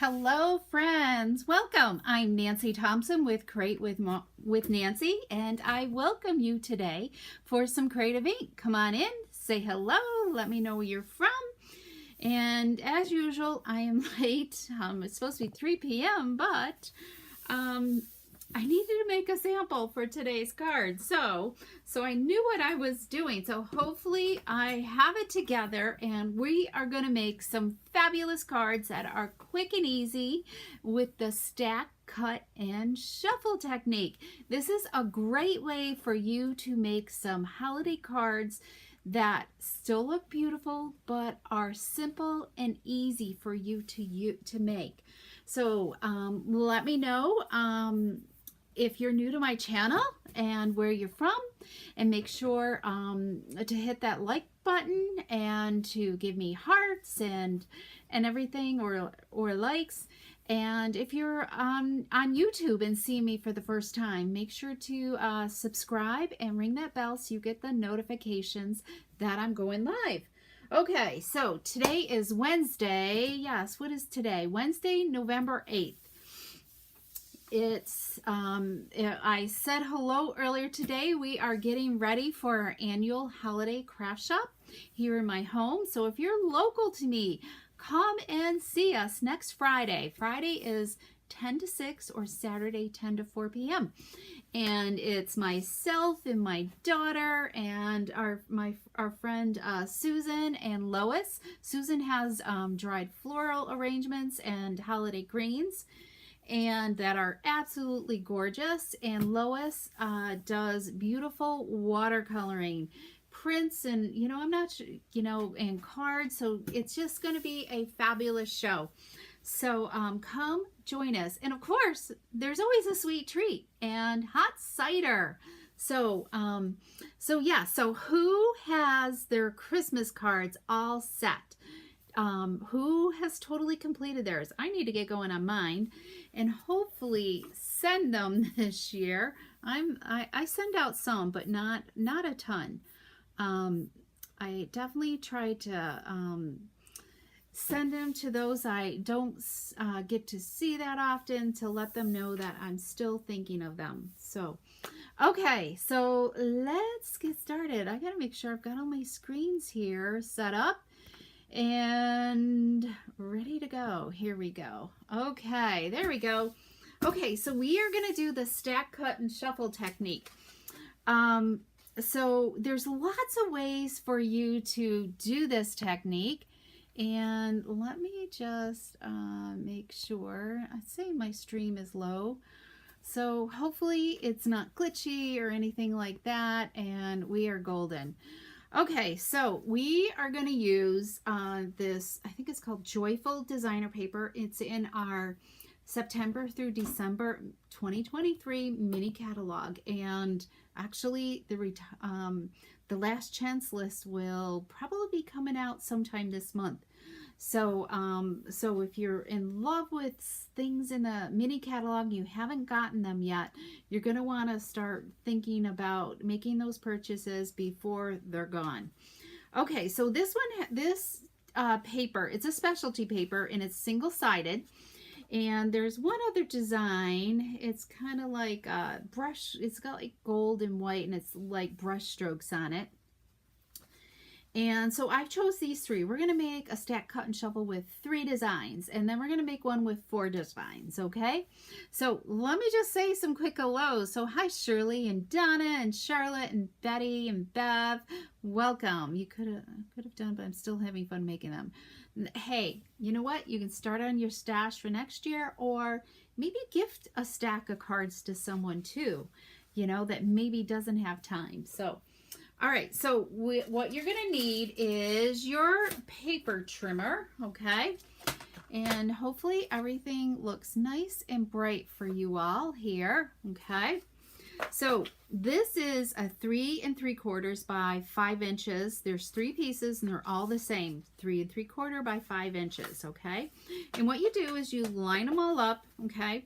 Hello friends, welcome. I'm Nancy Thompson with Create with Nancy, and I welcome you today for some creative ink. Come on in, say hello, let me know where you're from. And as usual, I am late. It's supposed to be 3 p.m., but I needed to make a sample for today's card. So I knew what I was doing. So hopefully I have it together, and we are going to make some fabulous cards that are quick and easy with the stack, cut, and shuffle technique. This is a great way for you to make some holiday cards that still look beautiful but are simple and easy for you to make. So let me know if you're new to my channel and where you're from, and make sure to hit that like button and to give me hearts and everything, or likes. And if you're on YouTube and see me for the first time, make sure to subscribe and ring that bell so you get the notifications that I'm going live. Okay, so today is Wednesday. Yes, what is today? Wednesday, November 8th. I said hello earlier today. We are getting ready for our annual holiday craft shop here in my home. So if you're local to me, come and see us next Friday. Friday is 10 to 6 or Saturday 10 to 4 p.m. And it's myself and my daughter and our friend Susan and Lois. Susan has dried floral arrangements and holiday greens, and that are absolutely gorgeous. And Lois does beautiful watercoloring prints, and I'm not and cards. So it's just going to be a fabulous show. So come join us. And of course, there's always a sweet treat and hot cider. So so who has their Christmas cards all set? Who has totally completed theirs? I need to get going on mine and hopefully send them this year. I send out some, but not a ton. I definitely try to send them to those I don't get to see that often, to let them know that I'm still thinking of them. So okay, so let's get started. I gotta make sure I've got all my screens here set up and ready to go. Here we go. Okay, there we go. Okay, so we are going to do the stack, cut, and shuffle technique. So there's lots of ways for you to do this technique, and let me just make sure. I say my stream is low, so hopefully it's not glitchy or anything like that, and we are golden. Okay, so we are going to use this, I think it's called Joyful Designer Paper. It's in our September through December 2023 mini catalog. And actually, the last chance list will probably be coming out sometime this month. So, so if you're in love with things in the mini catalog, you haven't gotten them yet, you're going to want to start thinking about making those purchases before they're gone. Okay, so this paper, it's a specialty paper, and it's single-sided. And there's one other design. It's kind of like a brush. It's got like gold and white, and it's like brush strokes on it. And so I chose these three. We're going to make a stack, cut, and shuffle with 3 designs, and then we're going to make one with 4 designs, okay? So let me just say some quick hellos. So hi, Shirley and Donna and Charlotte and Betty and Bev. Welcome. You could have done, but I'm still having fun making them. Hey, you know what? You can start on your stash for next year, or maybe gift a stack of cards to someone too, that maybe doesn't have time. So all right, so what you're going to need is your paper trimmer, okay? And hopefully everything looks nice and bright for you all here, okay? So this is a 3 3/4 by 5 inches. There's 3 pieces, and they're all the same, 3 3/4 by 5 inches, okay? And what you do is you line them all up, okay?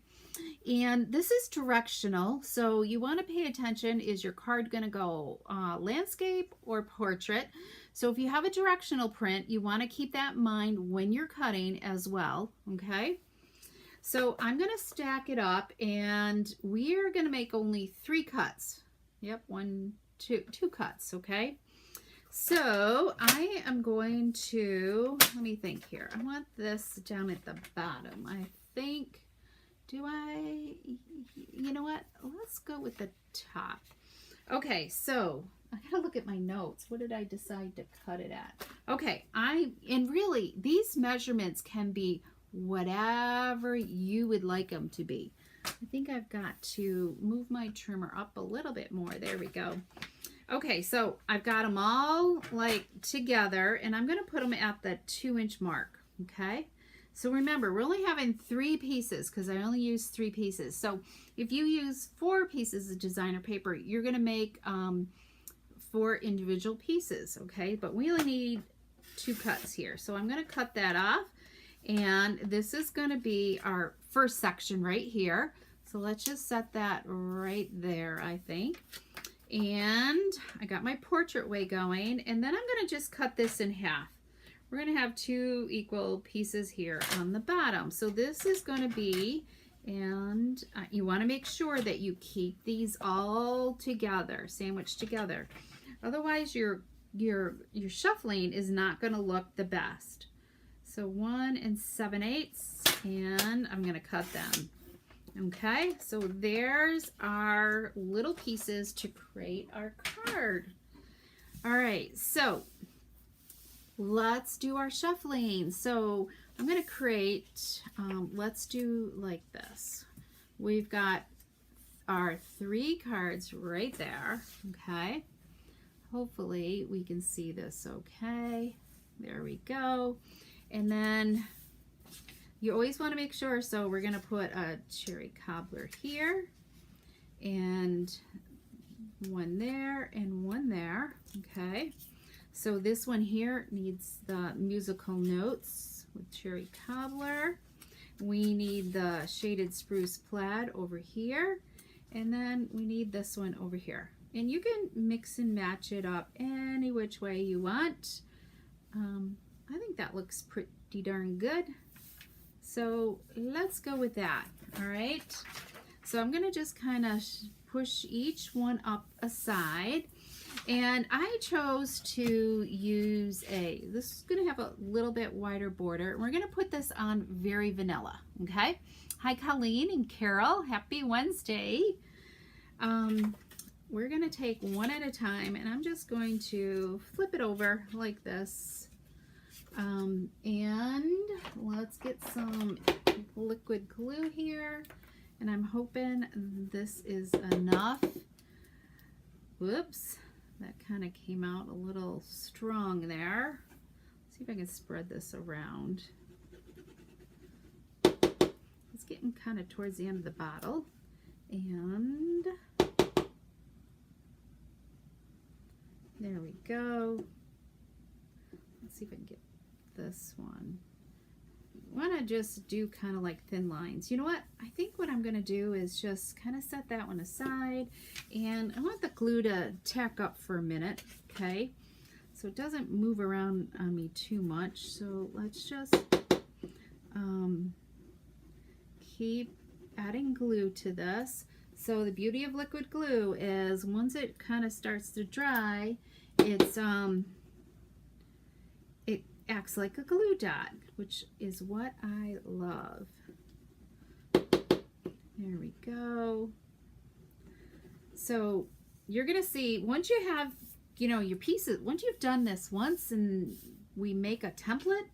And this is directional, so you want to pay attention. Is your card going to go landscape or portrait? So if you have a directional print, you want to keep that in mind when you're cutting as well, okay? So I'm going to stack it up, and we are going to make only 3 cuts. Yep, 2 cuts, okay? So I am going to, let me think here. I want this down at the bottom. I think, you know what? Let's go with the top. Okay, so I gotta look at my notes. What did I decide to cut it at? Okay, and really, these measurements can be whatever you would like them to be. I think I've got to move my trimmer up a little bit more. There we go. Okay, so I've got them all like together, and I'm gonna put them at the 2-inch mark, okay? So remember, we're only having 3 pieces because I only use 3 pieces. So if you use 4 pieces of designer paper, you're gonna make 4 individual pieces, okay? But we only need 2 cuts here. So I'm gonna cut that off, and this is gonna be our first section right here. So let's just set that right there, I think. And I got my portrait way going, and then I'm gonna just cut this in half. We're going to have 2 equal pieces here on the bottom. So this is going to be, and you want to make sure that you keep these all together, sandwiched together. Otherwise your shuffling is not going to look the best. So 1 7/8, and I'm going to cut them. Okay, so there's our little pieces to create our card. All right, so let's do our shuffling. So I'm going to create, let's do like this. We've got our 3 cards right there, okay? Hopefully we can see this okay. There we go. And then you always want to make sure, so we're going to put a cherry cobbler here, and 1 there, and 1 there, okay? So this one here needs the musical notes with cherry cobbler. We need the shaded spruce plaid over here, and then we need this one over here. And you can mix and match it up any which way you want. I think that looks pretty darn good. So let's go with that, all right? So I'm gonna just kind of push each one up a side. And I chose to use this is going to have a little bit wider border. And we're going to put this on Very Vanilla, okay? Hi, Colleen and Carol. Happy Wednesday. We're going to take one at a time, and I'm just going to flip it over like this. And let's get some liquid glue here. And I'm hoping this is enough. Whoops. That kind of came out a little strong there. Let's see if I can spread this around. It's getting kind of towards the end of the bottle. And there we go. Let's see if I can get this one. I want to just do kind of like thin lines. You know what? I think what I'm going to do is just kind of set that one aside, and I want the glue to tack up for a minute, okay? So it doesn't move around on me too much. So let's just keep adding glue to this. So the beauty of liquid glue is once it kind of starts to dry, it acts like a glue dot, which is what I love. There we go. So you're gonna see once you have, you know, your pieces, once you've done this once and we make a template,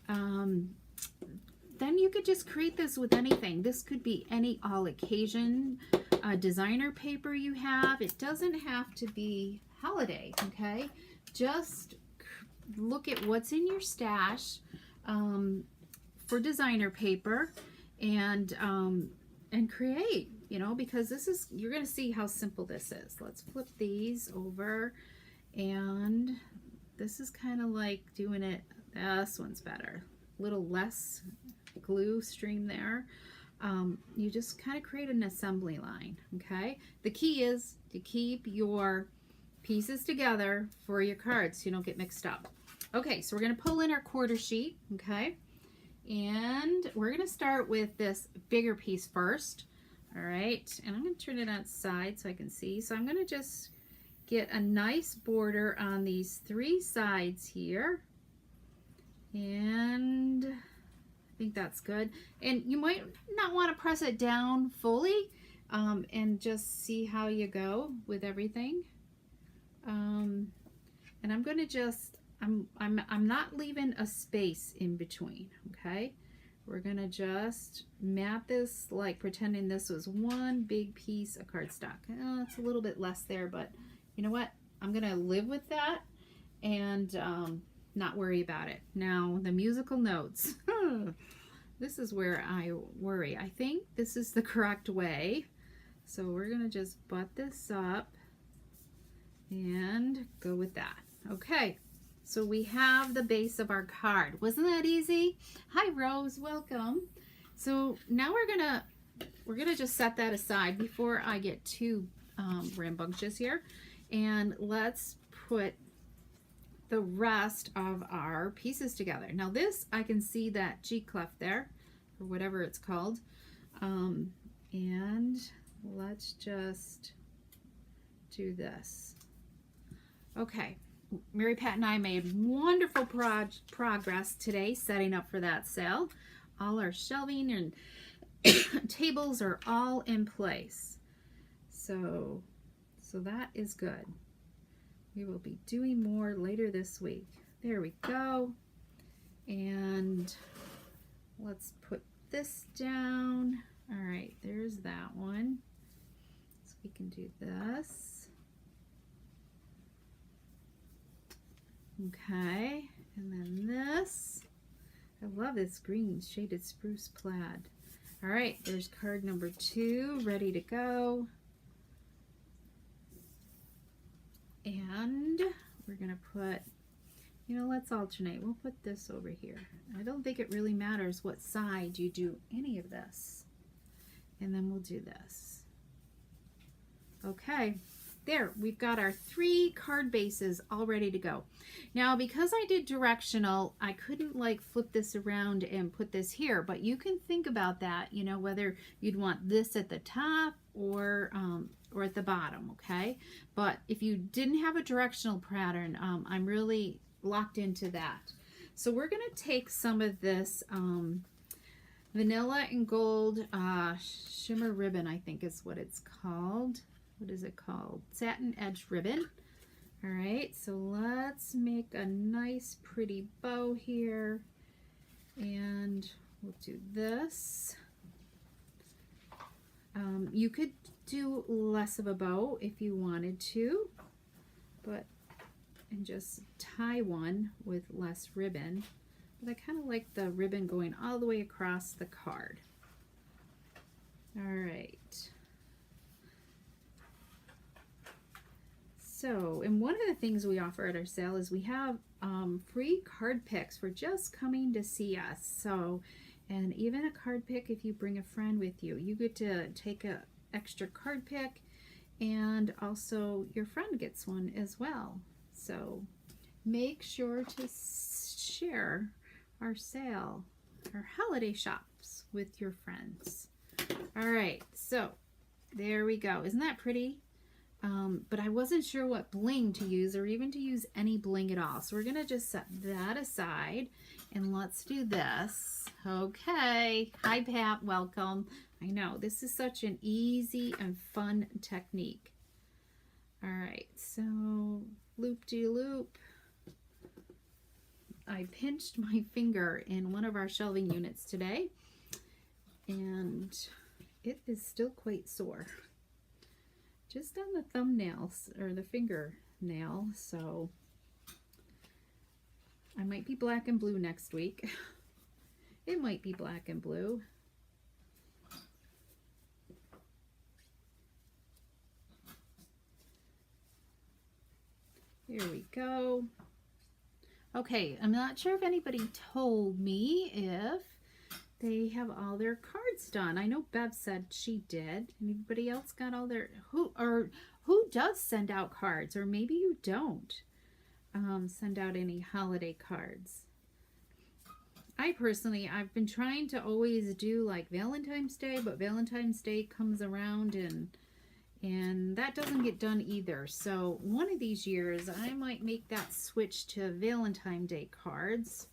then you could just create this with anything. This could be any all occasion designer paper you have. It doesn't have to be holiday, okay? Just look at what's in your stash for designer paper and create, you know, because this is, you're going to see how simple this is. Let's flip these over, and this is kind of like doing it, this one's better, a little less glue stream there. You just kind of create an assembly line, okay? The key is to keep your pieces together for your cards so you don't get mixed up. Okay, so we're going to pull in our quarter sheet, okay? And we're going to start with this bigger piece first. All right, and I'm going to turn it outside so I can see. So I'm going to just get a nice border on these 3 sides here. And I think that's good. And you might not want to press it down fully, and just see how you go with everything. And I'm going to just, I'm not leaving a space in between, okay? We're going to just mat this like pretending this was one big piece of cardstock. It's a little bit less there, but you know what? I'm going to live with that and not worry about it. Now, the musical notes. This is where I worry. I think this is the correct way. So we're going to just butt this up and go with that. Okay, so we have the base of our card. Wasn't that easy? Hi, Rose, welcome. So now we're gonna just set that aside before I get too rambunctious here. And let's put the rest of our pieces together. Now this, I can see that G clef there, or whatever it's called. And let's just do this. Okay, Mary Pat and I made wonderful progress today setting up for that sale. All our shelving and tables are all in place. So that is good. We will be doing more later this week. There we go. And let's put this down. All right, there's that one. So we can do this. Okay, and then this. I love this green shaded spruce plaid. All right, there's card number 2 ready to go. And we're gonna put, let's alternate. We'll put this over here. I don't think it really matters what side you do any of this. And then we'll do this. Okay. There, we've got our 3 card bases all ready to go. Now, because I did directional, I couldn't like flip this around and put this here, but you can think about that, whether you'd want this at the top or at the bottom, okay? But if you didn't have a directional pattern, I'm really locked into that. So we're gonna take some of this vanilla and gold shimmer ribbon, I think is what it's called. What is it called? Satin edge ribbon. All right, so let's make a nice pretty bow here. And we'll do this. You could do less of a bow if you wanted to, and just tie one with less ribbon. But I kind of like the ribbon going all the way across the card. All right. So, and one of the things we offer at our sale is we have free card picks for just coming to see us. So, and even a card pick if you bring a friend with you. You get to take a extra card pick, and also your friend gets one as well. So make sure to share our sale, our holiday shops with your friends. All right, so there we go. Isn't that pretty? But I wasn't sure what bling to use, or even to use any bling at all. So we're gonna just set that aside, and let's do this. Okay, hi Pat, welcome. I know, this is such an easy and fun technique. All right, so loop-de-loop. I pinched my finger in one of our shelving units today, and it is still quite sore. Just on the thumbnails, or the fingernail, so I might be black and blue next week. It might be black and blue. Here we go. Okay, I'm not sure if anybody told me if they have all their cards done. I know Bev said she did. Anybody else got all their, who does send out cards? Or maybe you don't send out any holiday cards. I I personally, I've been trying to always do like Valentine's Day, but Valentine's Day comes around and that doesn't get done either. So one of these years I might make that switch to Valentine's Day cards.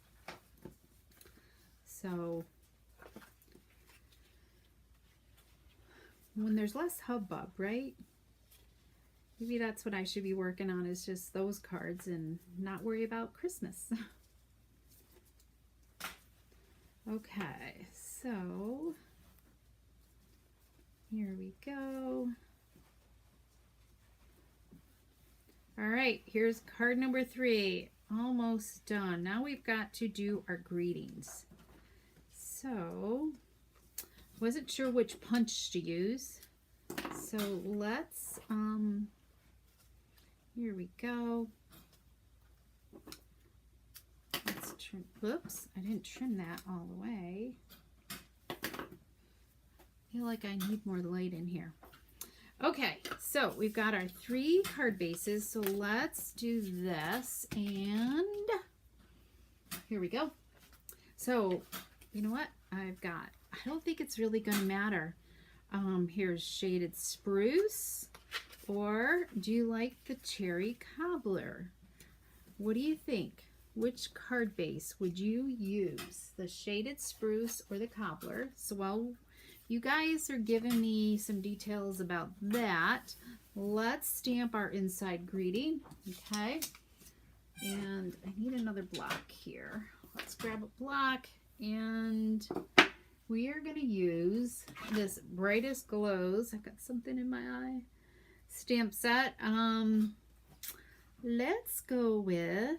So when there's less hubbub, right? Maybe that's what I should be working on, is just those cards and not worry about Christmas. Okay, so here we go. All right, here's card number 3. Almost done. Now we've got to do our greetings. So, wasn't sure which punch to use. So let's, here we go. Let's trim, whoops, I didn't trim that all the way. I feel like I need more light in here. Okay, so we've got our 3 card bases. So let's do this, and here we go. So, you know what? I don't think it's really going to matter. Here's Shaded Spruce, or do you like the Cherry Cobbler? What do you think? Which card base would you use? The Shaded Spruce or the Cobbler? So while you guys are giving me some details about that, let's stamp our inside greeting, okay? And I need another block here. Let's grab a block, and we are going to use this Brightest Glows. I've got something in my eye. Stamp set. Let's go with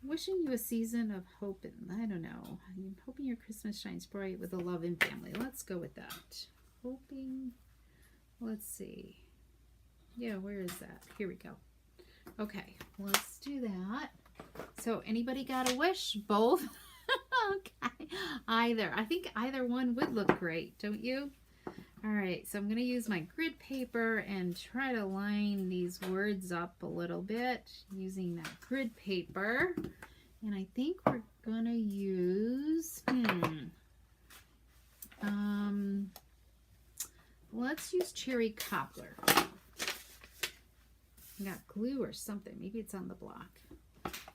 wishing you a season of hope, and I don't know. I'm hoping your Christmas shines bright with the love and family. Let's go with that. Hoping. Let's see. Yeah, where is that? Here we go. Okay, let's do that. So anybody got a wish? Both? Okay. Either. I think either one would look great, don't you? All right, so I'm going to use my grid paper and try to line these words up a little bit using that grid paper. And I think we're going to use, let's use Cherry Cobbler. I got glue or something. Maybe it's on the block.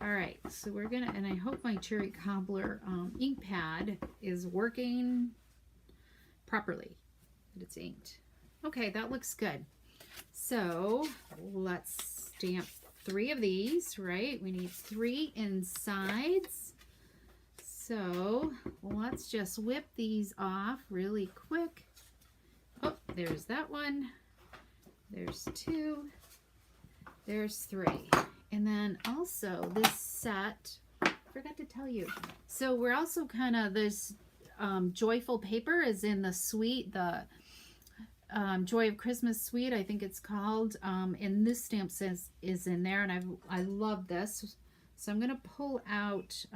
All right, so we're going to, and I hope my Cherry Cobbler ink pad is working properly. It's inked. Okay, that looks good. So let's stamp 3 of these, right? We need 3 insides. So let's just whip these off really quick. Oh, there's that one. There's 2. There's 3. And then also this set, forgot to tell you. So we're also kind of, this Joyful paper is in the suite, the Joy of Christmas suite, I think it's called, and this stamp says is in there, and I love this. So I'm gonna pull out,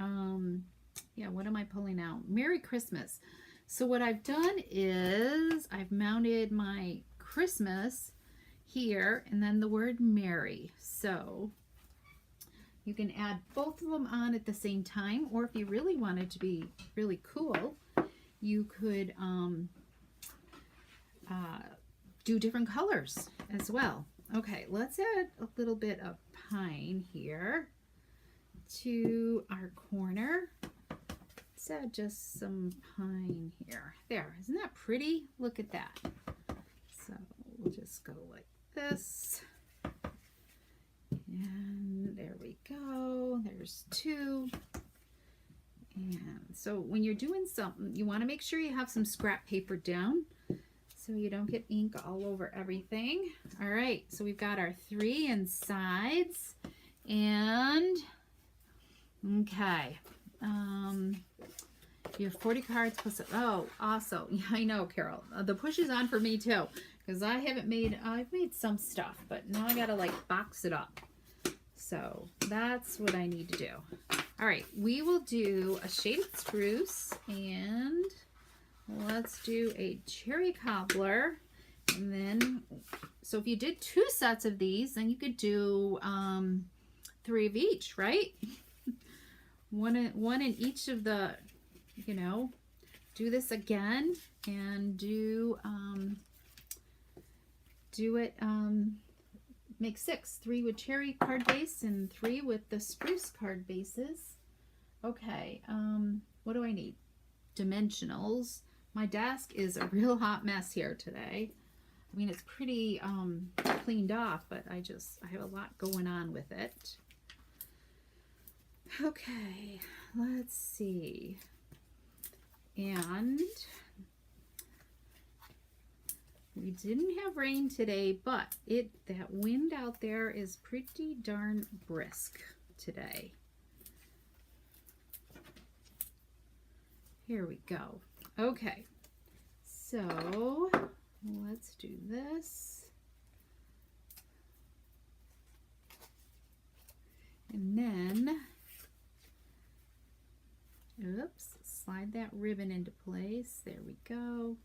yeah, what am I pulling out? Merry Christmas. So what I've done is I've mounted my Christmas here and then the word Merry. So you can add both of them on at the same time, or if you really wanted to be really cool, you could do different colors as well. Okay, let's add a little bit of pine here to our corner. Let's add just some pine here. There, isn't that pretty? Look at that. So we'll just go like this. And there we go. There's 2. And so when you're doing something, you want to make sure you have some scrap paper down so you don't get ink all over everything. All right, so we've got our 3 insides, and okay, you have 40 cards plus, oh, also, yeah, I know, Carol, the push is on for me too, because I've made some stuff, but now I gotta like box it up. So that's what I need to do. All right, we will do a Shaded Spruce, and let's do a Cherry Cobbler. And then, so if you did 2 sets of these, then you could do 3 3 of each, right? one in each of the, you know, do this again and do it, make 6, 3 with cherry card base and 3 with the spruce card bases. Okay, what do I need? Dimensionals. My desk is a real hot mess here today. I mean, it's pretty cleaned off, but I have a lot going on with it. Okay, let's see. And we didn't have rain today, but that wind out there is pretty darn brisk today. Here we go. Okay, so let's do this. And then, oops, slide that ribbon into place. There we go.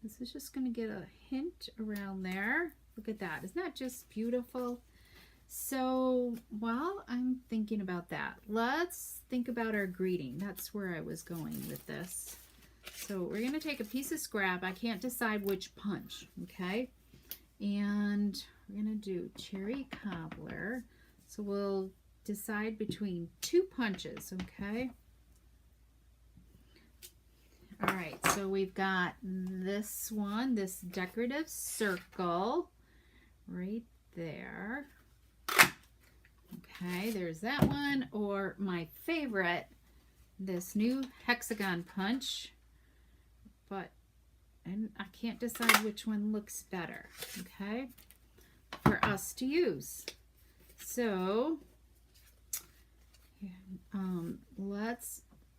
This is just going to get a hint around there. Look at that. Isn't that just beautiful? So while I'm thinking about that, let's think about our greeting. That's where I was going with this. So we're going to take a piece of scrap. I can't decide which punch, okay? And we're going to do cherry cobbler. So we'll decide between 2 punches, okay? All right, so we've got this one, this decorative circle right there. Okay, there's that one. Or my favorite, this new hexagon punch. But I can't decide which one looks better, okay, for us to use. So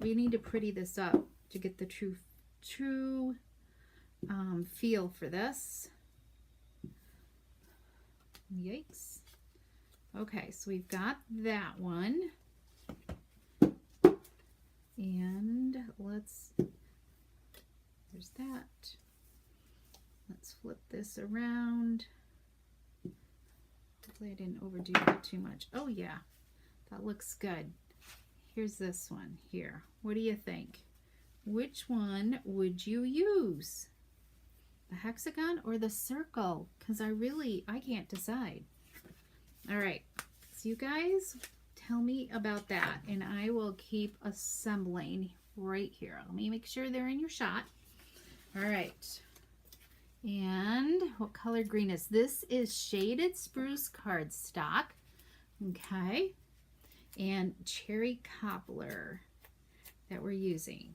we need to pretty this up to get the true feel for this. Yikes. Okay, so we've got that one. And there's that. Let's flip this around. Hopefully I didn't overdo that too much. Oh yeah, that looks good. Here's this one here. What do you think? Which one would you use? The hexagon or the circle? Because I can't decide. All right, so you guys tell me about that, and I will keep assembling right here. Let me make sure they're in your shot. All right, and what color green is this? Is shaded spruce cardstock, okay, and cherry cobbler that we're using.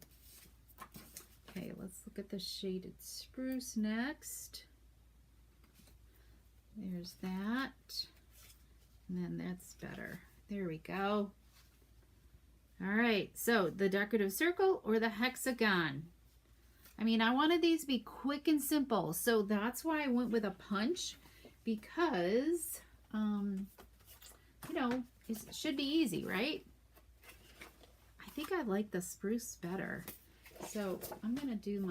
Okay, let's look at the shaded spruce next. There's that. And then that's better. There we go. All right, so the decorative circle or the hexagon? I mean, I wanted these to be quick and simple, so that's why I went with a punch, because, you know, it should be easy, right? I think I like the spruce better. So I'm gonna do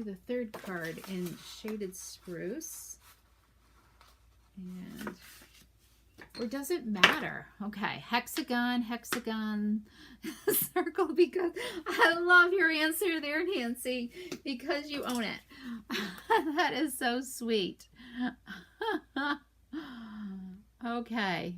the third card in shaded spruce, and or does it matter? Okay, hexagon, circle, because I love your answer there, Nancy, because you own it. That is so sweet. Okay,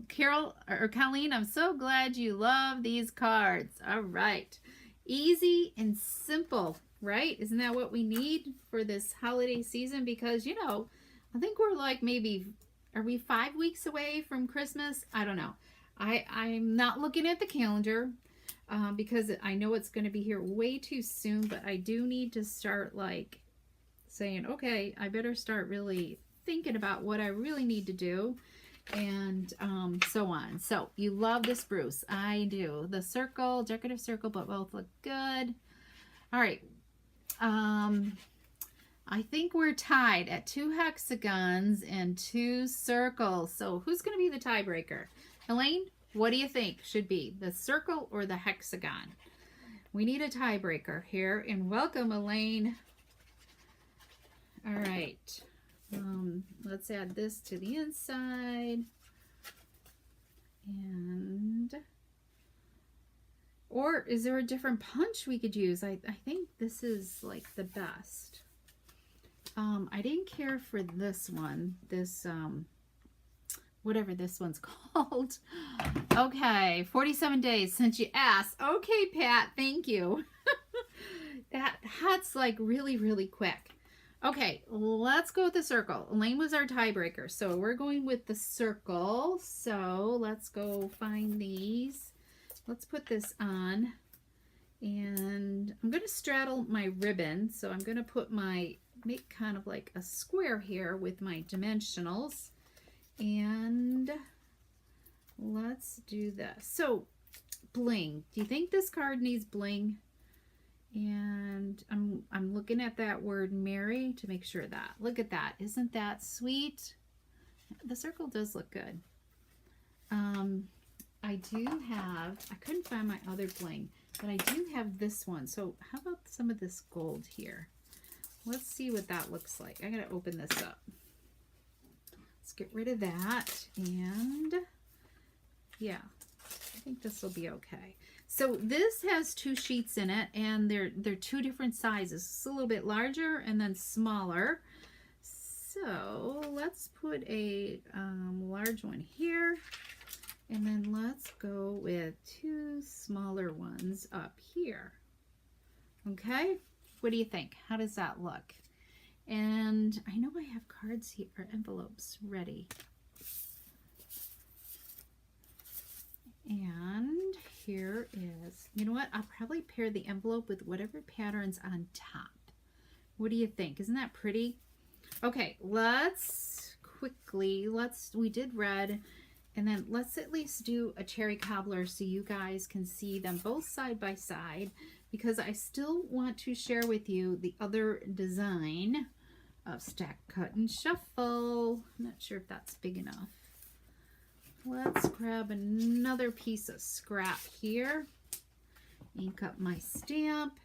Carol or Colleen, I'm so glad you love these cards. All right, easy and simple, right? Isn't that what we need for this holiday season? Because, you know, I think we're like maybe, are we 5 weeks away from Christmas? I don't know. I'm not looking at the calendar because I know it's going to be here way too soon, but I do need to start like saying, okay, I better start really thinking about what I really need to do, and so on. So you love the spruce. I do. The circle, decorative circle, but both look good. All right. I think we're tied at 2 hexagons and 2 circles. So who's going to be the tiebreaker? Elaine, what do you think should be, the circle or the hexagon? We need a tiebreaker here, and welcome, Elaine. All right. Let's add this to the inside. Or is there a different punch we could use? I think this is like the best. I didn't care for this one, this, whatever this one's called. Okay, 47 days since you asked. Okay, Pat, thank you. That's like really, really quick. Okay, let's go with the circle. Elaine was our tiebreaker, so we're going with the circle. So let's go find these. Let's put this on. And I'm going to straddle my ribbon. So I'm going to make kind of like a square here with my dimensionals. And let's do this. So bling. Do you think this card needs bling? And I'm looking at that word Mary to make sure that. Look at that. Isn't that sweet? The circle does look good. I couldn't find my other bling, but I do have this one. So how about some of this gold here? Let's see what that looks like. I gotta open this up. Let's get rid of that. And yeah, I think this will be okay. So this has 2 sheets in it, and they're 2 different sizes. It's a little bit larger and then smaller. So let's put a large one here, and then let's go with 2 smaller ones up here. Okay, what do you think? How does that look? And I know I have cards here, or envelopes ready. And here is, you know what? I'll probably pair the envelope with whatever pattern's on top. What do you think? Isn't that pretty? Okay, let's quickly, we did red, and then let's at least do a cherry cobbler so you guys can see them both side by side, because I still want to share with you the other design of Stack, Cut, and Shuffle. I'm not sure if that's big enough. Let's grab another piece of scrap here. Ink up my stamp.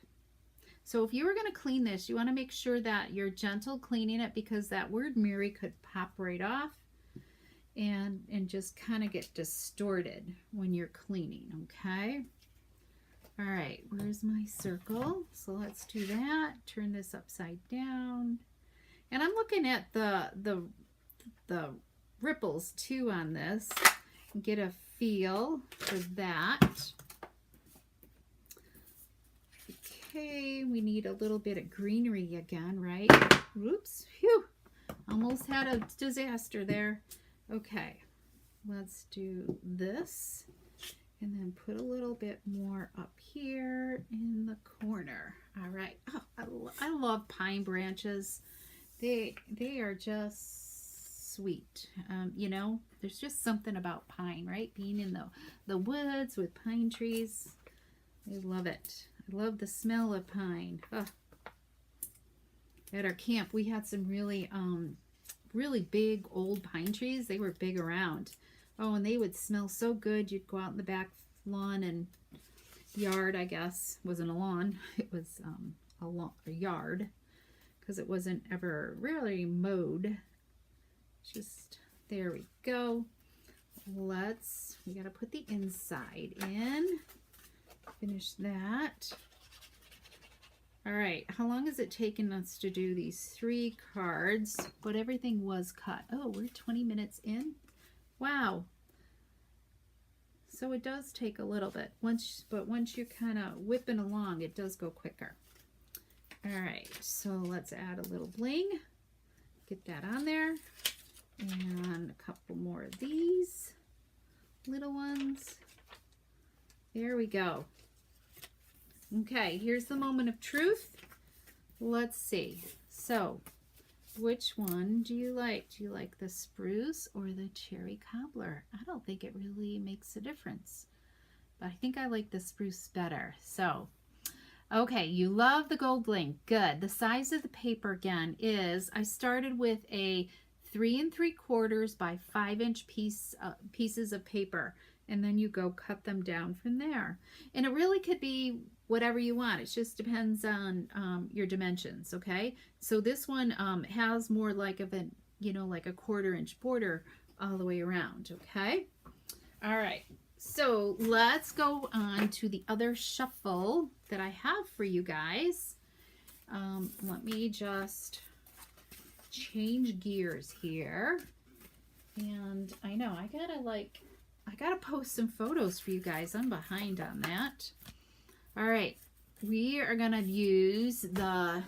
So if you were going to clean this, you want to make sure that you're gentle cleaning it, because that word Mary could pop right off and just kind of get distorted when you're cleaning, okay? All right, where's my circle? So let's do that. Turn this upside down. And I'm looking at the ripples too on this, get a feel for that. Okay, we need a little bit of greenery again, right? Oops, phew, almost had a disaster there. Okay, let's do this, and then put a little bit more up here in the corner. All right. Oh, I love pine branches. They are just sweet. You know, there's just something about pine, right? Being in the woods with pine trees. I love it. I love the smell of pine. Oh. At our camp, we had some really big old pine trees. They were big around. Oh, and they would smell so good. You'd go out in the back lawn and yard, I guess. It wasn't a lawn. It was a yard, because it wasn't ever really mowed. Just, there we go. We got to put the inside in. Finish that. All right, how long has it taken us to do these 3 cards? But everything was cut. Oh, we're 20 minutes in. Wow. So it does take a little bit. But once you're kind of whipping along, it does go quicker. All right, so let's add a little bling. Get that on there. And a couple more of these little ones. There we go. Okay, here's the moment of truth. Let's see. So, which one do you like? Do you like the spruce or the cherry cobbler? I don't think it really makes a difference, but I think I like the spruce better. So, okay, you love the gold bling. Good. The size of the paper again is, I started with a 3 3/4 by 5-inch pieces of paper, and then you go cut them down from there. And it really could be whatever you want. It just depends on your dimensions, okay? So this one has more like of like a 1/4 inch border all the way around, okay? All right, So let's go on to the other shuffle that I have for you guys. Let me just change gears here. And I know I gotta post some photos for you guys. I'm behind on that. All right, we are gonna use the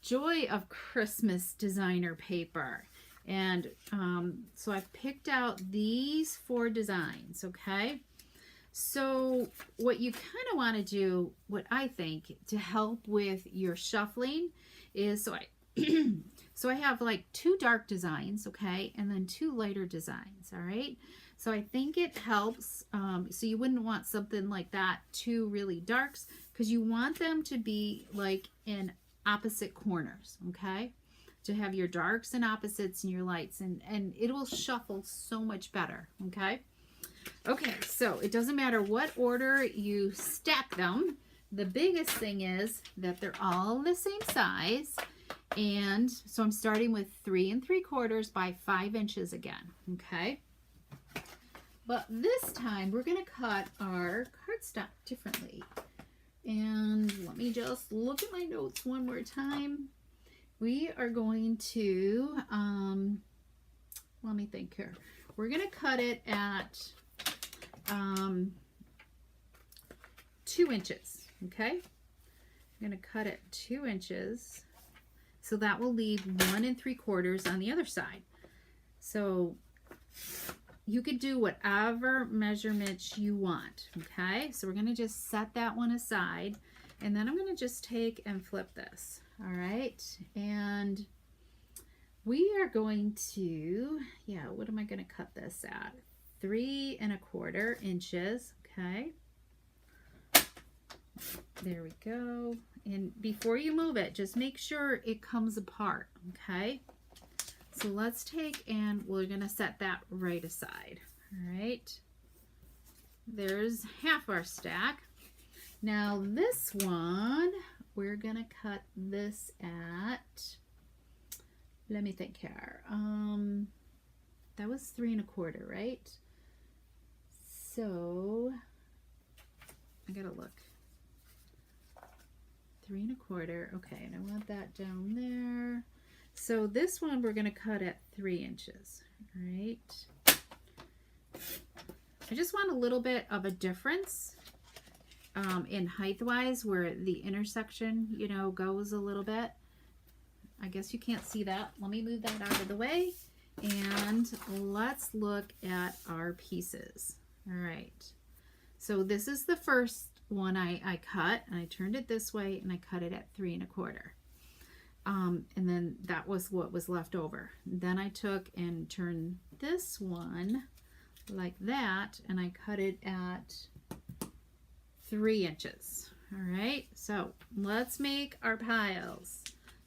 Joy of Christmas designer paper. And so I've picked out these 4 designs, okay? So what you kind of want to do, what I think, to help with your shuffling is, so I have like 2 dark designs, okay? And then 2 lighter designs, all right? So I think it helps, so you wouldn't want something like that, 2 really darks, because you want them to be like in opposite corners, okay? To have your darks and opposites and your lights, and it will shuffle so much better, okay? Okay, so it doesn't matter what order you stack them. The biggest thing is that they're all the same size, and so I'm starting with 3 3/4 by 5 inches again, okay? But this time we're going to cut our cardstock differently. And let me just look at my notes one more time. We are going to, let me think here. We're going to cut it at 2 inches, okay? I'm going to cut it 2 inches. So that will leave 1 3/4 on the other side. So you could do whatever measurements you want, okay? So we're going to just set that one aside. And then I'm going to just take and flip this. All right, and we are going to, what am I going to cut this at? 3 1/4 inches, okay? There we go. And before you move it, just make sure it comes apart, okay? So let's take and we're going to set that right aside, all right? There's half our stack. Now this one, we're gonna cut this at, let me think here, that was 3 1/4, right? So I gotta look. 3 1/4, okay, and I want that down there. So this one we're gonna cut at 3 inches, right? I just want a little bit of a difference in height wise, where the intersection, you know, goes a little bit. I guess you can't see that. Let me move that out of the way, and let's look at our pieces. All right, so this is the first one I cut, and I turned it this way, and I cut it at 3 1/4. And then that was what was left over. Then I took and turned this one like that, and I cut it at 3 inches. All right, so let's make our piles.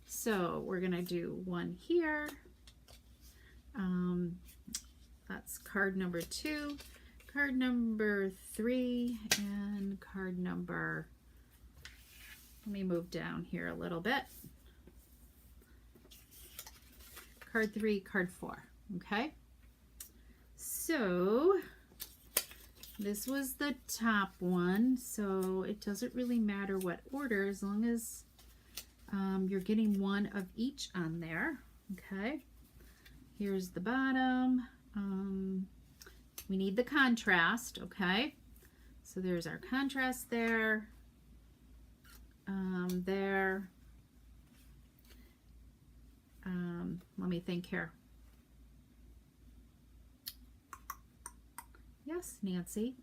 So we're gonna do one here. That's card number 2, card number 3, and card number, let me move down here a little bit. Card 3, card 4, okay? So this was the top one, so it doesn't really matter what order as long as you're getting one of each on there, okay? Here's the bottom. We need the contrast, okay? So there's our contrast there, there. Let me think here. Yes, Nancy.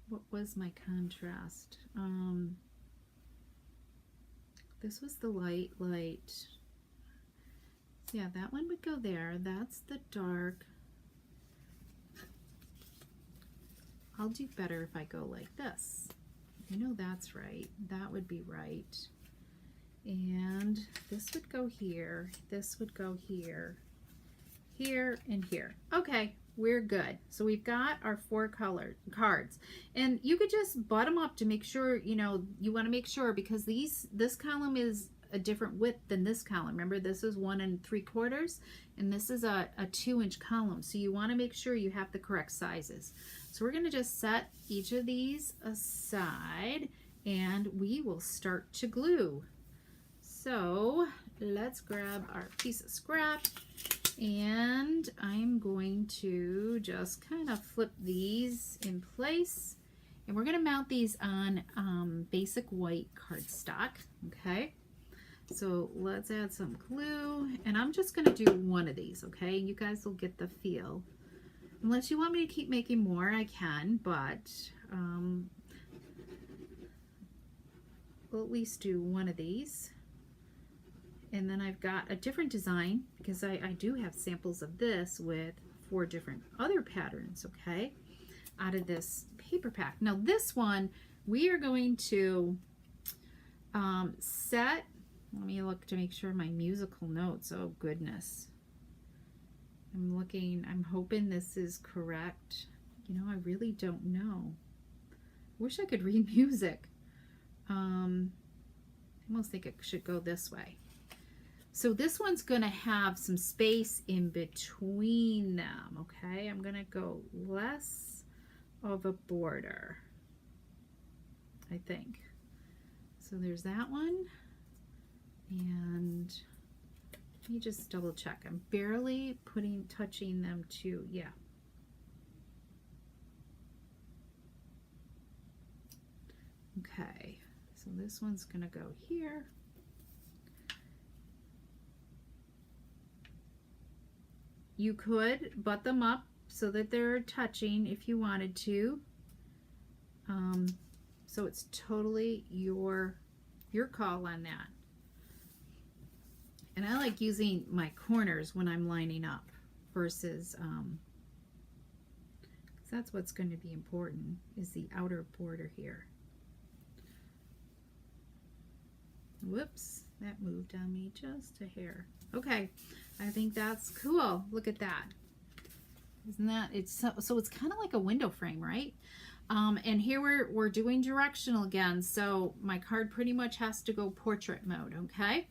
What was my contrast? This was the light. Yeah, that one would go there. That's the dark. I'll do better if I go like this. I know that's right. That would be right. And this would go here. This would go here, here, and here. Okay, we're good. So we've got our 4 colored cards. And you could just butt them up to make sure, you know, you want to make sure, because this column is a different width than this column. Remember, this is 1 3/4 and this is a 2-inch column. So you want to make sure you have the correct sizes. So we're going to just set each of these aside and we will start to glue. So let's grab our piece of scrap and I'm going to just kind of flip these in place. And we're going to mount these on basic white cardstock, okay? So let's add some glue, and I'm just going to do one of these, okay? You guys will get the feel. Unless you want me to keep making more, I can, but we'll at least do one of these. And then I've got a different design because I do have samples of this with 4 different other patterns, okay, out of this paper pack. Now this one, we are going to set, let me look to make sure my musical notes, oh goodness. I'm looking, I'm hoping this is correct. You know, I really don't know. Wish I could read music. I almost think it should go this way. So this one's going to have some space in between them, okay? I'm going to go less of a border, I think. So there's that one. And let me just double check. I'm barely touching them too. Yeah. Okay. So this one's going to go here. You could butt them up so that they're touching if you wanted to. So it's totally your call on that. And I like using my corners when I'm lining up versus, 'cause that's what's going to be important, is the outer border here. Whoops, that moved on me just a hair. Okay, I think that's cool. Look at that. Isn't that, it's so it's kind of like a window frame, right? And here we're doing directional again, so my card pretty much has to go portrait mode, okay?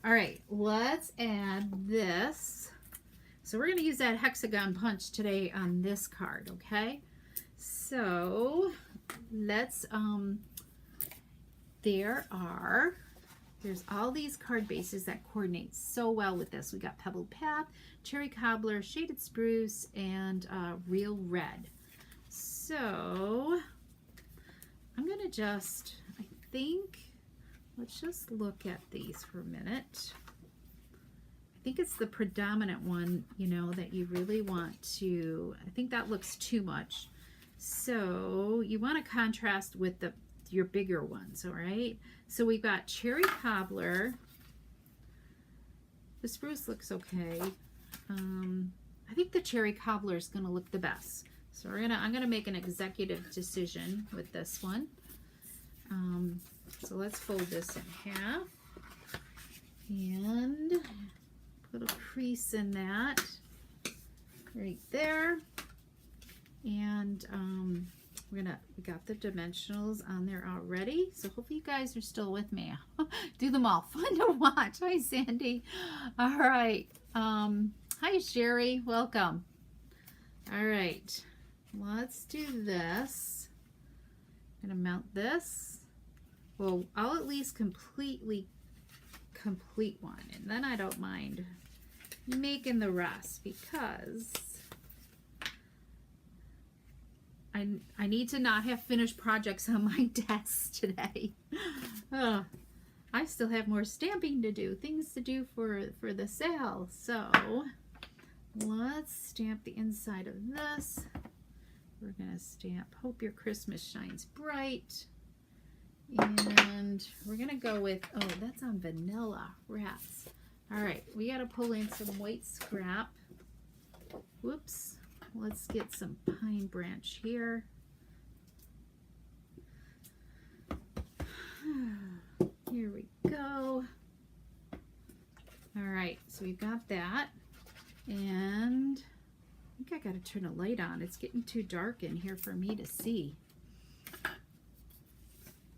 All right, let's add this. So we're going to use that hexagon punch today on this card, okay? So let's, there's all these card bases that coordinate so well with this. We got Pebbled Path, Cherry Cobbler, Shaded Spruce, and Real Red. So I'm going to just, I think, let's just look at these for a minute. I think it's the predominant one, you know, that you really want to, I think that looks too much. So you want to contrast with your bigger ones, all right? So we've got Cherry Cobbler. The spruce looks okay. I think the Cherry Cobbler is going to look the best. So I'm gonna make an executive decision with this one. So let's fold this in half and put a crease in that right there. And we got the dimensionals on there already. So hopefully you guys are still with me. Do them all. Fun to watch. Hi, Sandy. All right. Hi, Sherry. Welcome. All right. Let's do this. I'm going to mount this. Well, I'll at least complete one, and then I don't mind making the rest because I need to not have finished projects on my desk today. I still have more stamping to do, things to do for the sale. So let's stamp the inside of this. We're going to stamp Hope Your Christmas Shines Bright. And we're going to go with, oh, that's on Vanilla Rats. All right, we got to pull in some white scrap. Whoops. Let's get some pine branch here. Here we go. All right, so we've got that. And I think I got to turn a light on. It's getting too dark in here for me to see.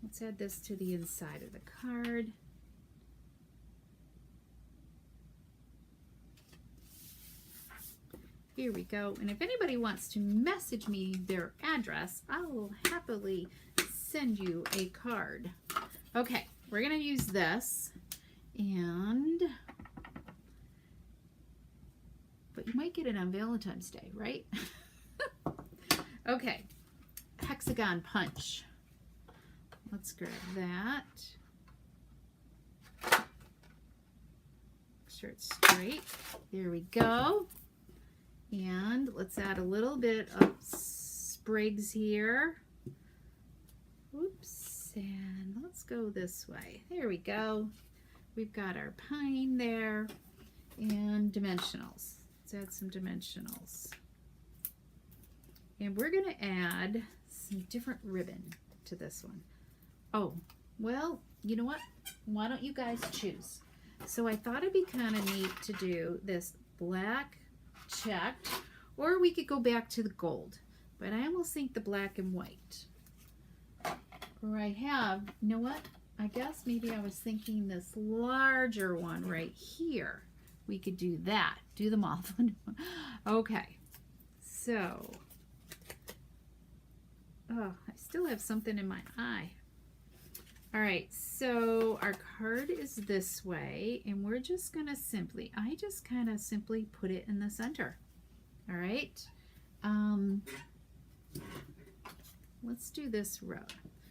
Let's add this to the inside of the card. Here we go. And if anybody wants to message me their address, I will happily send you a card. Okay, we're going to use this. But you might get it on Valentine's Day, right? Okay, hexagon punch. Let's grab that. Make sure it's straight. There we go. And let's add a little bit of sprigs here. Oops, and let's go this way. There we go. We've got our pine there and dimensionals. Let's add some dimensionals. And we're going to add some different ribbon to this one. Oh, well, you know what? Why don't you guys choose? So I thought it'd be kind of neat to do this black checked, or we could go back to the gold. But I almost think the black and white. Or I have, you know what? I guess maybe I was thinking this larger one right here. We could do that. Do them all. Okay. So, oh, I still have something in my eye. All right, so our card is this way, and we're just going to simply, I just kind of simply put it in the center. All right. Let's do this row.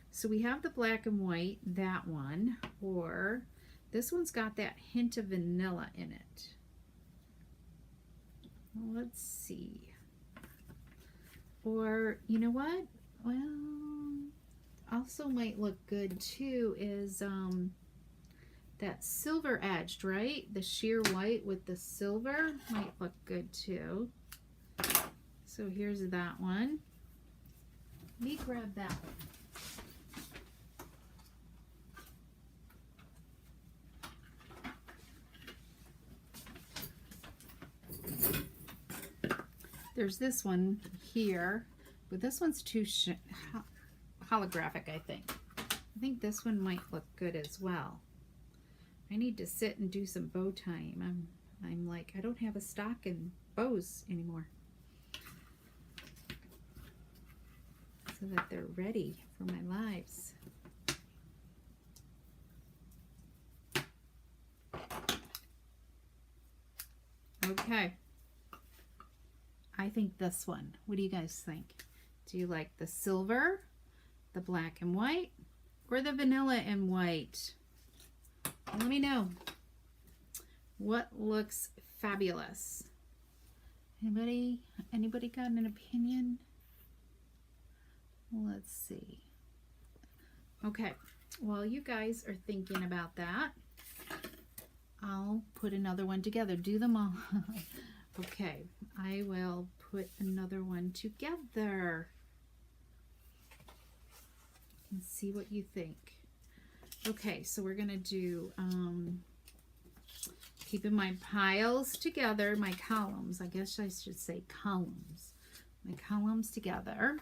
So we have the black and white, that one, or this one's got that hint of vanilla in it. Let's see. Or, you know what? Well, also might look good too is that silver edged, right? The sheer white with the silver might look good too. So here's that one. Let me grab that one. There's this one here, but this one's too holographic, I think. I think this one might look good as well. I need to sit and do some bow tying. I'm like, I don't have a stock in bows anymore. So that they're ready for my lives. Okay. I think this one. What do you guys think? Do you like the silver, the black and white, or the vanilla and white? Let me know. What looks fabulous? Anybody got an opinion? Let's see. Okay, while you guys are thinking about that, I'll put another one together. Do them all. Okay, I will put another one together and see what you think. Okay, so we're gonna do, keeping my piles together, my columns, I guess I should say columns. My columns together.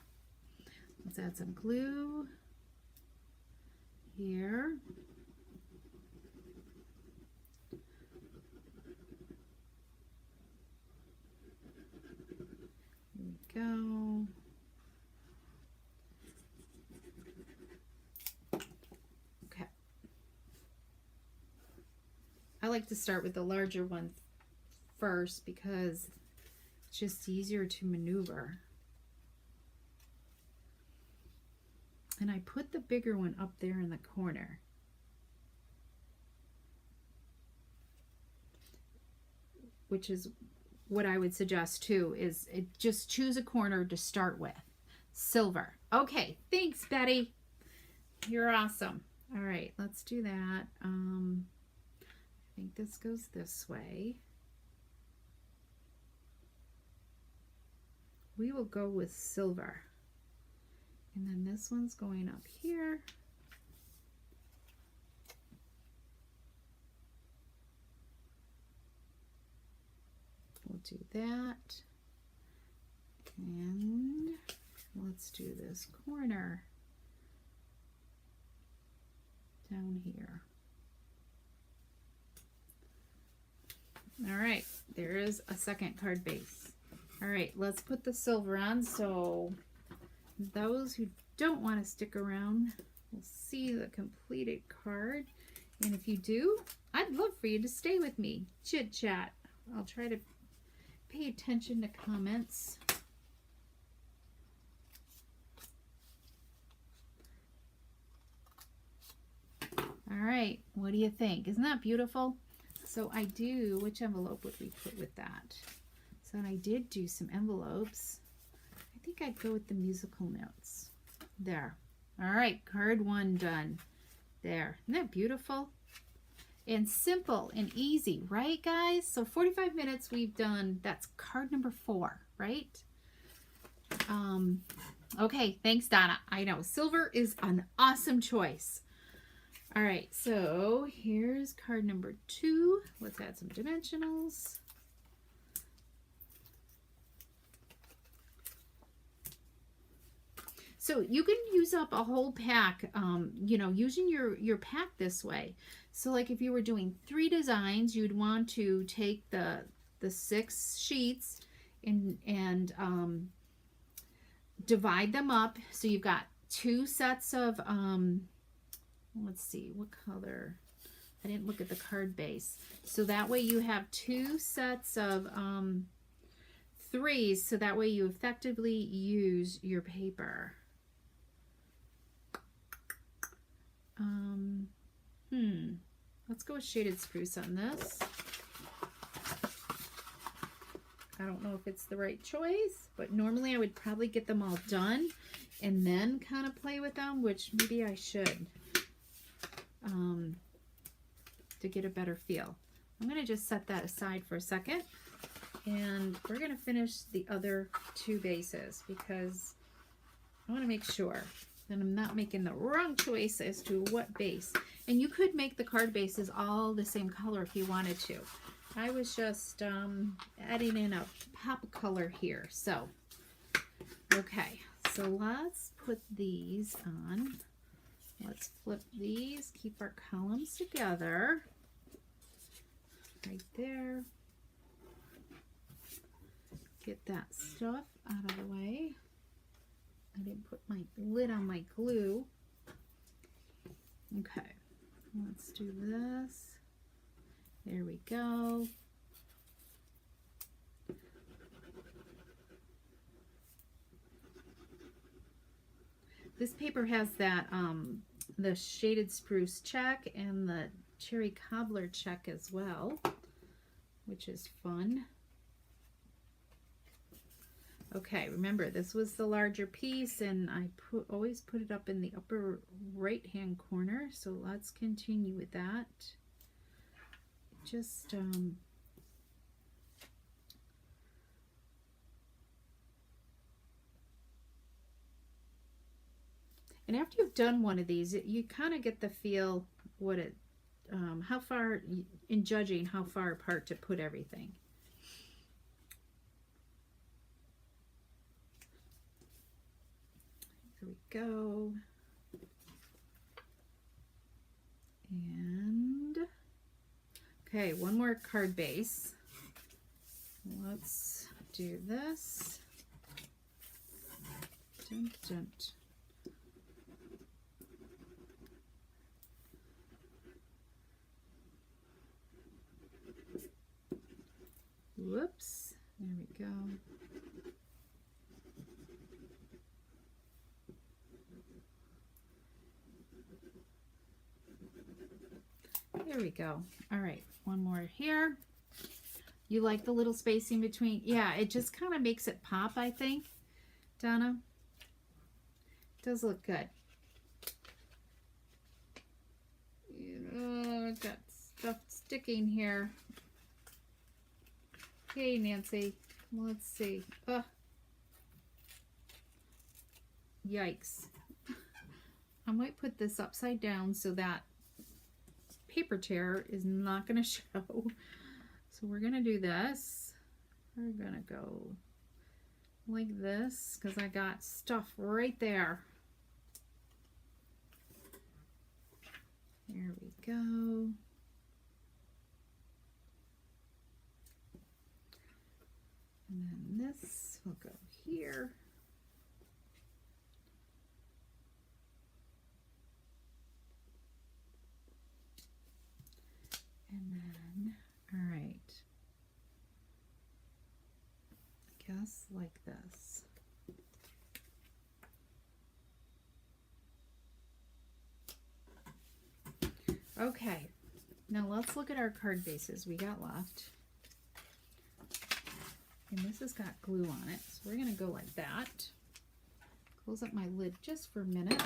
Let's add some glue here. Go. Okay. I like to start with the larger one first because it's just easier to maneuver. And I put the bigger one up there in the corner. Which is what I would suggest too, is just choose a corner to start with. Silver. Okay, thanks, Betty. You're awesome. All right, let's do that. I think this goes this way. We will go with silver. And then this one's going up here. We'll do that. And let's do this corner down here. All right, there is a second card base. All right, let's put the silver on so those who don't want to stick around will see the completed card. And if you do, I'd love for you to stay with me, chit chat. I'll try to pay attention to comments. All right, what do you think? Isn't that beautiful? So I do, which envelope would we put with that? So I did do some envelopes. I think I'd go with the musical notes. There. All right, card 1 done. There. Isn't that beautiful? And simple and easy, right, guys? So 45 minutes we've done. That's card number 4, right? Okay, thanks, Donna. I know silver is an awesome choice. All right, so here's card number 2. Let's add some dimensionals. So you can use up a whole pack, you know, using your pack this way. So like if you were doing 3 designs, you'd want to take the 6 sheets and divide them up. So you've got 2 sets of, let's see, what color? I didn't look at the card base. So that way you have 2 sets of 3s, so that way you effectively use your paper. Let's go with shaded spruce on this. I don't know if it's the right choice, but normally I would probably get them all done and then kind of play with them, which maybe I should, to get a better feel. I'm going to just set that aside for a second, and we're going to finish the other 2 bases because I want to make sure that I'm not making the wrong choice as to what base. And you could make the card bases all the same color if you wanted to. I was just adding in a pop color here. So, okay, so let's put these on. Let's flip these, keep our columns together. Right there. Get that stuff out of the way. I didn't put my lid on my glue. Okay, let's do this. There we go. This paper has that the shaded spruce check and the cherry cobbler check as well, which is fun. Okay, remember this was the larger piece, and I always put it up in the upper right hand corner, so let's continue with that. Just and after you've done one of these, you kind of get the feel what it how far, in judging how far apart to put everything. There we go. And okay, one more card base. Let's do this. Dun, dun. Whoops, there we go. There we go. All right, one more here. You like the little spacing between? Yeah, it just kind of makes it pop, I think, Donna. It does look good. I've got stuff sticking here. Okay, Nancy, let's see. Yikes. I might put this upside down so that paper tear is not going to show. So we're going to do this. We're going to go like this because I got stuff right there. There we go. And then this will go here. And then, all right, I guess like this. Okay, now let's look at our card bases we got left. And this has got glue on it, so we're gonna go like that. Close up my lid just for a minute.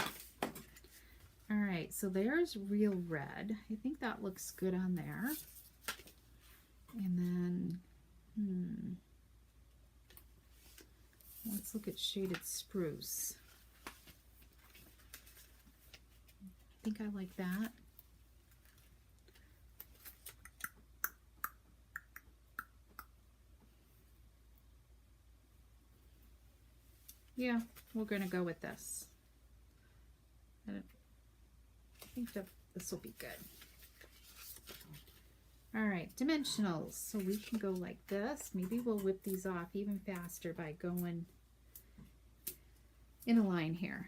All right, so there's real red. I think that looks good on there. And then, let's look at shaded spruce. I think I like that. Yeah, we're gonna go with this. I think that this will be good. All right, dimensionals. So we can go like this. Maybe we'll whip these off even faster by going in a line here.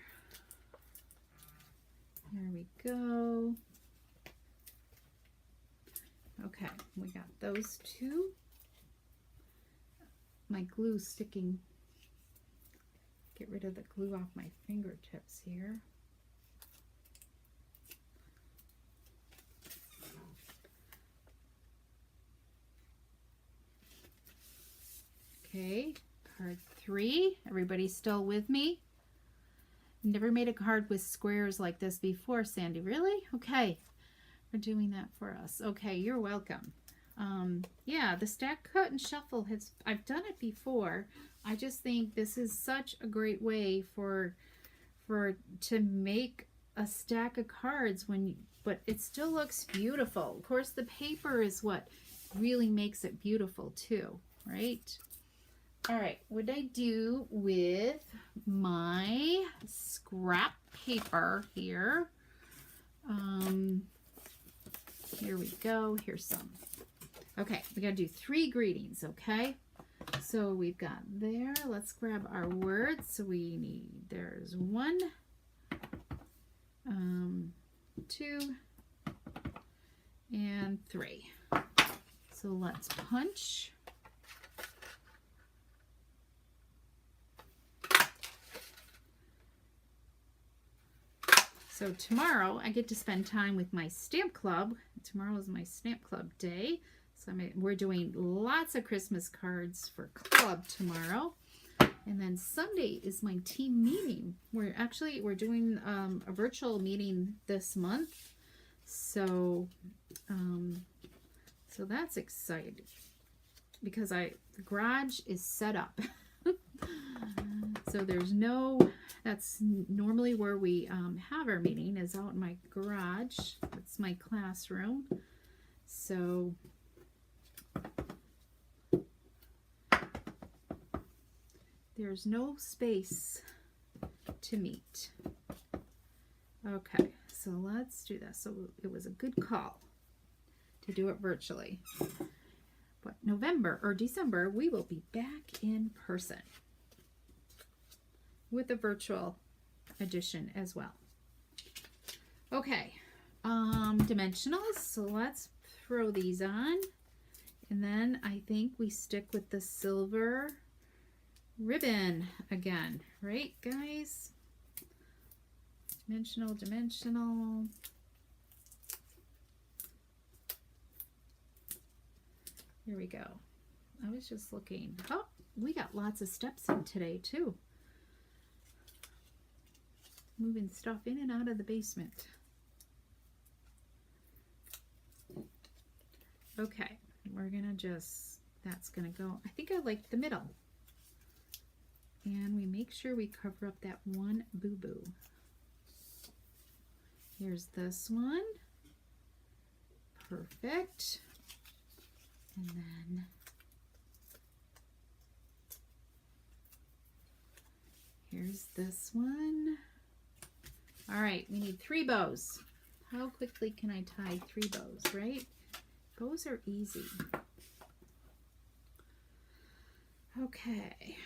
There we go. Okay, we got those two. My glue sticking. Get rid of the glue off my fingertips here. Okay, card 3. Everybody still with me? Never made a card with squares like this before, Sandy. Really? Okay, we're doing that for us. Okay, you're welcome. Yeah, the stack, cut, and shuffle I've done it before. I just think this is such a great way to make a stack of cards but it still looks beautiful. Of course, the paper is what really makes it beautiful too, right? All right, what did I do with my scrap paper here? Here we go. Here's some. Okay, we got to do 3 greetings, okay? So we've got there. Let's grab our words. So we need, there's 1, 2, and 3. So let's punch. So tomorrow I get to spend time with my stamp club. Tomorrow is my stamp club day. So we're doing lots of Christmas cards for club tomorrow. And then Sunday is my team meeting. We're doing a virtual meeting this month. So so that's exciting because the garage is set up. So that's normally where we have our meeting, is out in my garage. That's my classroom. So there's no space to meet. Okay, so let's do this. So it was a good call to do it virtually. But November or December, we will be back in person with a virtual edition as well. Okay, dimensionals. So let's throw these on. And then I think we stick with the silver ribbon again, right, guys? Dimensional. Here we go. I was just looking. Oh, we got lots of steps in today too. Moving stuff in and out of the basement. Okay, we're gonna that's gonna go. I think I like the middle. And we make sure we cover up that one boo-boo. Here's this one. Perfect. And then here's this one. All right, we need 3 bows. How quickly can I tie 3 bows, right? Bows are easy. Okay,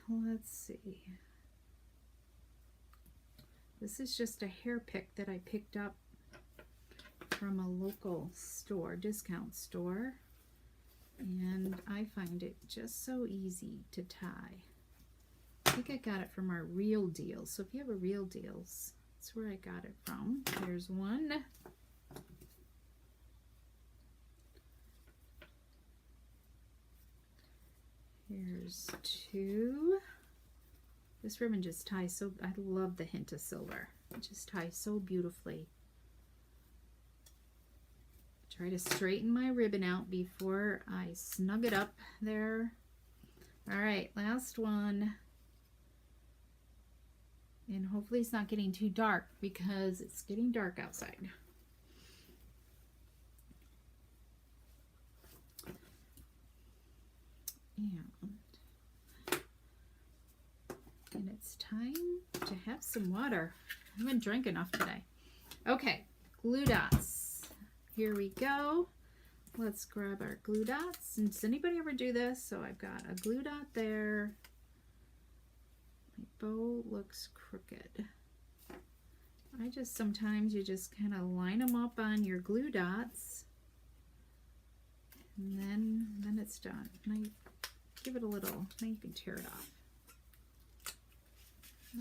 let's see. This is just a hair pick that I picked up from a local store, discount store, and I find it just so easy to tie. I think I got it from our Real Deals. So if you have a Real Deals, that's where I got it from. There's one. Here's two. This ribbon just ties so, I love the hint of silver. It just ties so beautifully. Try to straighten my ribbon out before I snug it up there. All right, last one. And hopefully it's not getting too dark because it's getting dark outside. And it's time to have some water. I haven't drank enough today. Okay, glue dots. Here we go. Let's grab our glue dots. And does anybody ever do this? So I've got a glue dot there. My bow looks crooked. Sometimes you just kind of line them up on your glue dots. And then it's done. And I give it a little, now you can tear it off.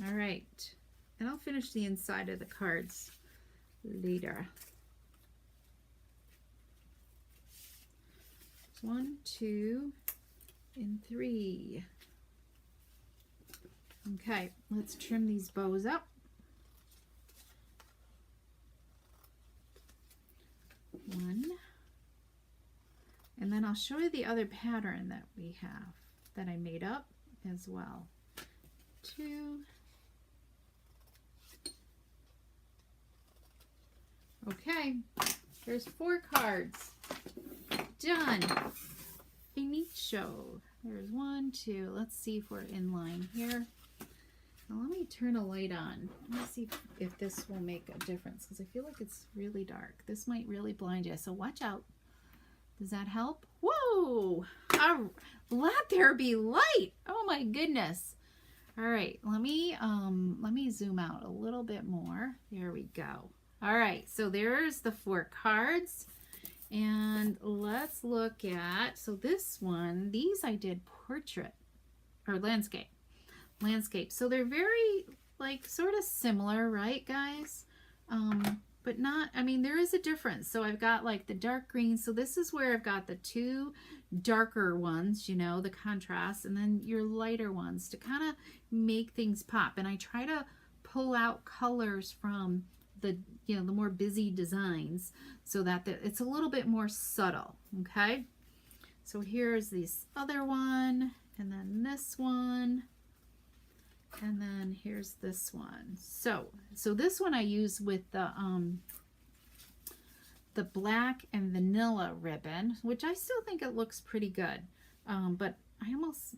All right, and I'll finish the inside of the cards later. 1, 2, and 3. Okay, let's trim these bows up. 1. And then I'll show you the other pattern that we have that I made up as well. 2. Okay, there's 4 cards. Done. Finito. There's 1, 2. Let's see if we're in line here. Now let me turn a light on. Let me see if this will make a difference because I feel like it's really dark. This might really blind you, so watch out. Does that help? Whoa! Let there be light. Oh my goodness. All right, let me zoom out a little bit more. There we go. All right, so there's the 4 cards. And let's look at, so this one, these I did portrait or landscape. So they're very like sort of similar, right guys? But not, I mean, there is a difference. So I've got like the dark green. So this is where I've got the 2 darker ones, you know, the contrast, and then your lighter ones to kind of make things pop. And I try to pull out colors from the, you know, the more busy designs so that it's a little bit more subtle. Okay. So here's this other one, and then this one. And then here's this one. So this one I use with the black and vanilla ribbon, which I still think it looks pretty good. But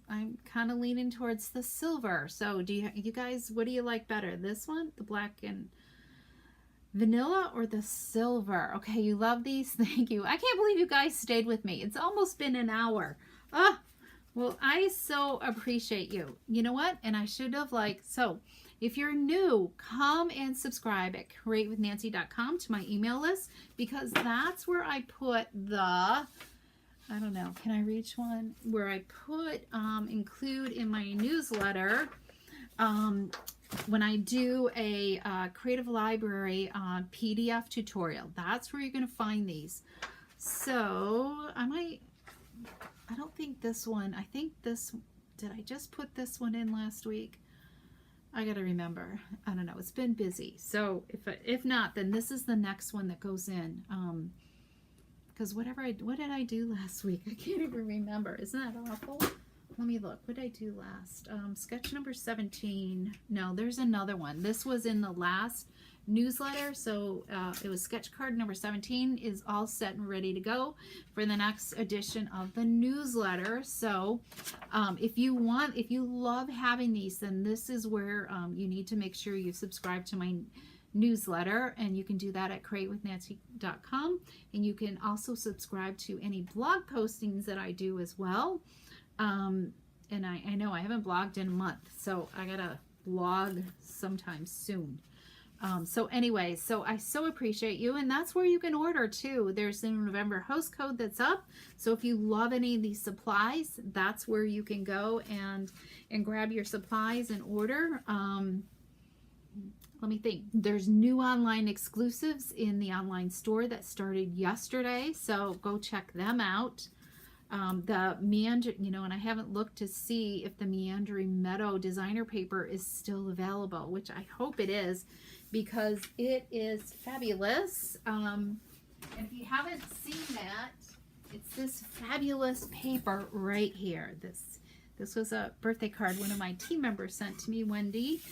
I'm kind of leaning towards the silver. So do you guys, what do you like better? This one, the black and vanilla, or the silver? Okay, you love these. Thank you. I can't believe you guys stayed with me. It's almost been an hour. Ah. Well, I so appreciate you. You know what? And I should have so if you're new, come and subscribe at createwithnancy.com to my email list, because that's where I put the, I don't know, can I reach one? Where I put, include in my newsletter, when I do a Creative Library PDF tutorial. That's where you're going to find these. So I don't think this one, I think this, did I just put this one in last week? I gotta remember. I don't know, it's been busy. So if not, then this is the next one that goes in. Because what did I do last week? I can't even remember. Isn't that awful? Let me look. What did I do last? Sketch number 17. No, there's another one. This was in the last newsletter. So it was sketch card number 17 is all set and ready to go for the next edition of the newsletter. So if you love having these, then this is where you need to make sure you subscribe to my newsletter, and you can do that at createwithnancy.com, and you can also subscribe to any blog postings that I do as well. And I know I haven't blogged in a month, so I gotta blog sometime soon. So anyway, so I so appreciate you, and that's where you can order too. There's the November host code that's up. So if you love any of these supplies, that's where you can go and grab your supplies and order. Let me think. There's new online exclusives in the online store that started yesterday, so go check them out. The meander, you know, and I haven't looked to see if the Meandering Meadow designer paper is still available, which I hope it is, because it is fabulous. And if you haven't seen that, it's this fabulous paper right here. This was a birthday card one of my team members sent to me, Wendy,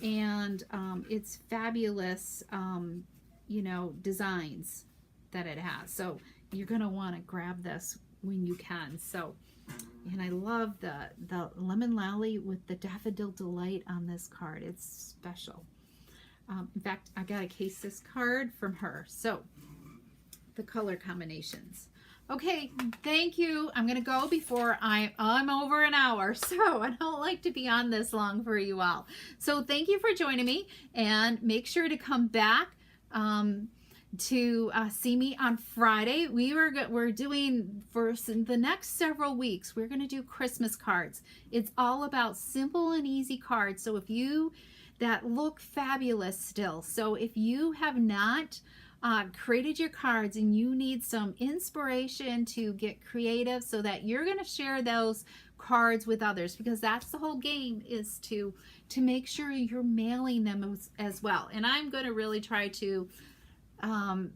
and it's fabulous, you know, designs that it has. So you're gonna want to grab this when you can. So, and I love the Lemon Lally with the Daffodil Delight on this card. It's special. In fact, I got a case this card from her. So the color combinations. Okay, thank you. I'm gonna go before I'm over an hour, so I don't like to be on this long for you all. So thank you for joining me, and make sure to come back to see me on Friday. We're doing, for the next several weeks, we're going to do Christmas cards. It's all about simple and easy cards. So if you, that look fabulous still. So if you have not created your cards and you need some inspiration to get creative so that you're going to share those cards with others, because that's the whole game, is to make sure you're mailing them as well. And I'm going to really try to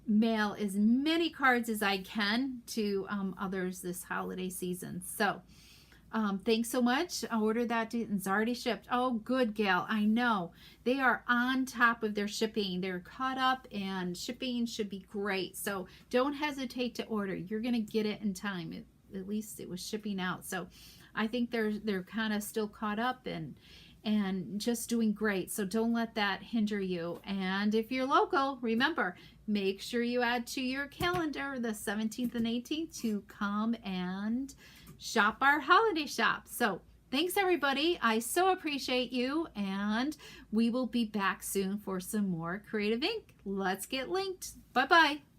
mail as many cards as I can to others this holiday season. So thanks so much. I ordered that, it's already shipped. Oh, good, Gail. I know they are on top of their shipping. They're caught up, and shipping should be great. So don't hesitate to order. You're gonna get it in time. At least it was shipping out. So I think they're kind of still caught up and just doing great. So don't let that hinder you. And if you're local, remember, make sure you add to your calendar the 17th and 18th to come and shop our holiday shop. So thanks, everybody. I so appreciate you, and we will be back soon for some more Creative Ink. Let's get linked. Bye-bye.